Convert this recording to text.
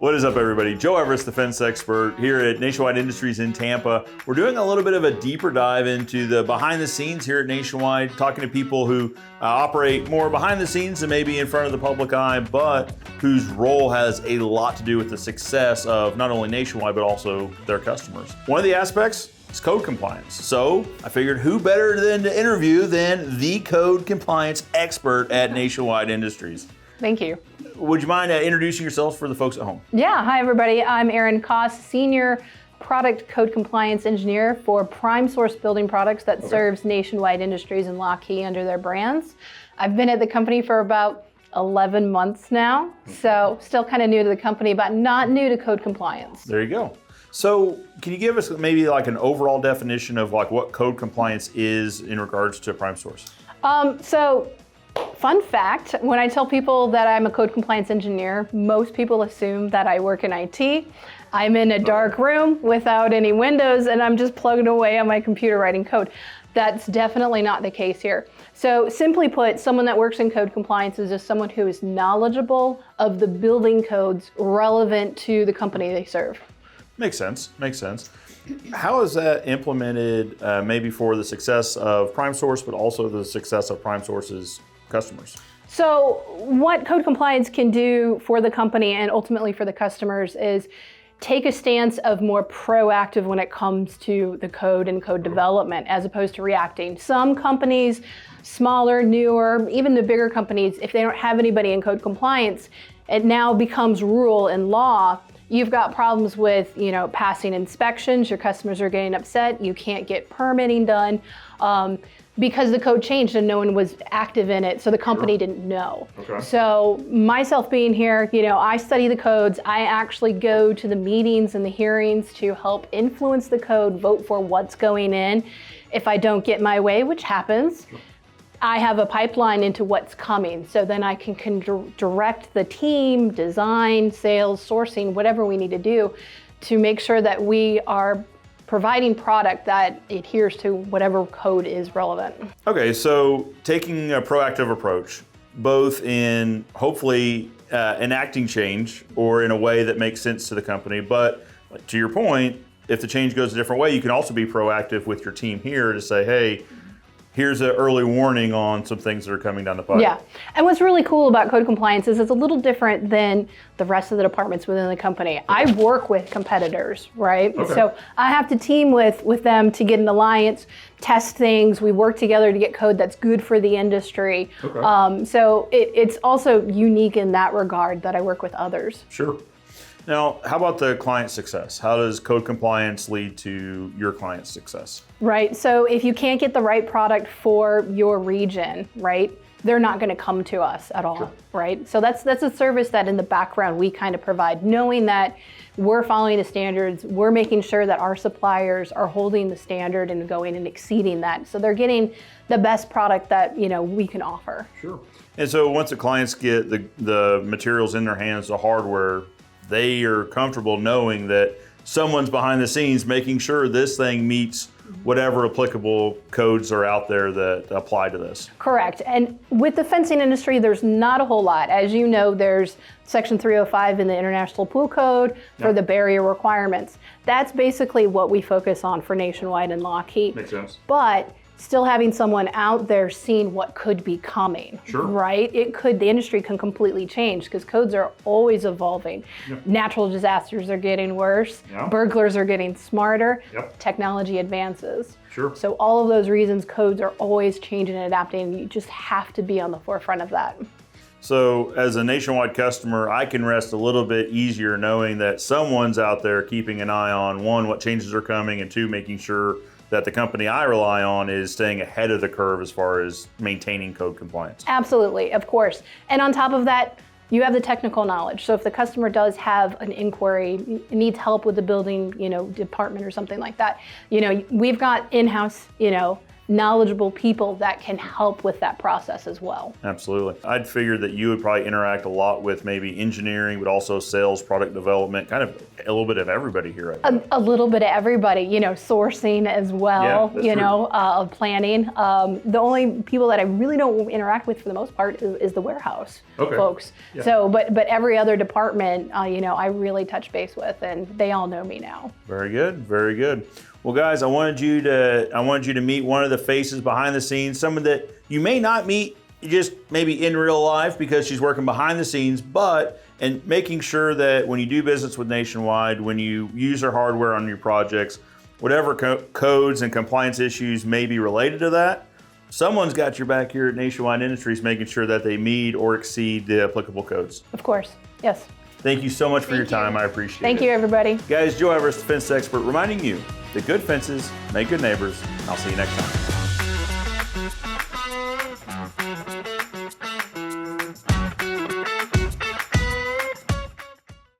What is up, everybody? Joe Everest, the fence expert here at Nationwide Industries in Tampa. We're doing a little bit of a deeper dive into the behind the scenes here at Nationwide, talking to people who operate more behind the scenes than maybe in front of the public eye, but whose role has a lot to do with the success of not only Nationwide, but also their customers. One of the aspects is code compliance. So I figured who better than to interview than the code compliance expert at Nationwide Industries. Thank you. Would you mind introducing yourselves for the folks at home? Yeah, hi everybody. I'm Erin, Senior Product Code Compliance Engineer for Prime Source Building Products that serves Nationwide Industries and Lockheed under their brands. I've been at the company for about 11 months now, so still kind of new to the company, but not new to code compliance. There you go. So can you give us maybe like an overall definition of like what code compliance is in regards to Prime Source? Fun fact, when I tell people that I'm a code compliance engineer, most people assume that I work in IT. I'm in a dark room without any windows and I'm just plugging away on my computer writing code. That's definitely not the case here. So simply put, someone that works in code compliance is just someone who is knowledgeable of the building codes relevant to the company they serve. Makes sense, makes sense. How is that implemented maybe for the success of Prime Source, but also the success of Prime Source's customers? So what code compliance can do for the company and ultimately for the customers is take a stance of more proactive when it comes to the code and code development as opposed to reacting. Some companies, smaller, newer, even the bigger companies, if they don't have anybody in code compliance, it now becomes rule and law. You've got problems with, passing inspections, your customers are getting upset, you can't get permitting done because the code changed and no one was active in it, so the company didn't know. Okay. So myself being here, I study the codes, I actually go to the meetings and the hearings to help influence the code, vote for what's going in. If I don't get my way, which happens, I have a pipeline into what's coming. So then I can direct the team, design, sales, sourcing, whatever we need to do to make sure that we are providing product that adheres to whatever code is relevant. Okay, so taking a proactive approach, both in hopefully enacting change or in a way that makes sense to the company, but to your point, if the change goes a different way, you can also be proactive with your team here to say, hey, here's an early warning on some things that are coming down the pipe. Yeah, and what's really cool about code compliance is it's a little different than the rest of the departments within the company. I work with competitors, right? Okay. So I have to team with them to get an alliance, test things. We work together to get code that's good for the industry. Okay. So it's also unique in that regard that I work with others. Sure. Now, how about the client success? How does code compliance lead to your client's success? Right, so if you can't get the right product for your region, right, they're not going to come to us at all, right? So that's a service that in the background we kind of provide, knowing that we're following the standards, we're making sure that our suppliers are holding the standard and going and exceeding that. So they're getting the best product that we can offer. Sure. And so once the clients get the materials in their hands, the hardware, they are comfortable knowing that someone's behind the scenes making sure this thing meets whatever applicable codes are out there that apply to this. Correct. And with the fencing industry, there's not a whole lot. As you know, there's Section 305 in the International Pool Code for the barrier requirements. That's basically what we focus on for Nationwide and Lockheed. Makes sense. But still having someone out there seeing what could be coming, right? The industry can completely change because codes are always evolving. Natural disasters are getting worse, burglars are getting smarter, technology advances. So all of those reasons, codes are always changing and adapting, and you just have to be on the forefront of that. So as a Nationwide customer, I can rest a little bit easier knowing that someone's out there keeping an eye on, one, what changes are coming, and two, making sure that the company I rely on is staying ahead of the curve as far as maintaining code compliance. Absolutely, of course. And on top of that, you have the technical knowledge. So if the customer does have an inquiry, needs help with the building, department or something like that, we've got in-house, knowledgeable people that can help with that process as well. Absolutely. I'd figured that you would probably interact a lot with maybe engineering, but also sales, product development, kind of a little bit of everybody here. A little bit of everybody, sourcing as well, Yeah, that's planning. The only people that I really don't interact with for the most part is the warehouse folks. Yeah. So, but every other department, I really touch base with, and they all know me now. Very good, very good. Well, guys, I wanted you to meet one of the faces behind the scenes, someone that you may not meet just maybe in real life because she's working behind the scenes, and making sure that when you do business with Nationwide, when you use their hardware on your projects, whatever codes and compliance issues may be related to that, someone's got your back here at Nationwide Industries making sure that they meet or exceed the applicable codes. Of course, yes. Thank you so much for your time. I appreciate it. Thank you, everybody. Guys, Joe Everest, the fence expert, reminding you that good fences make good neighbors. I'll see you next time.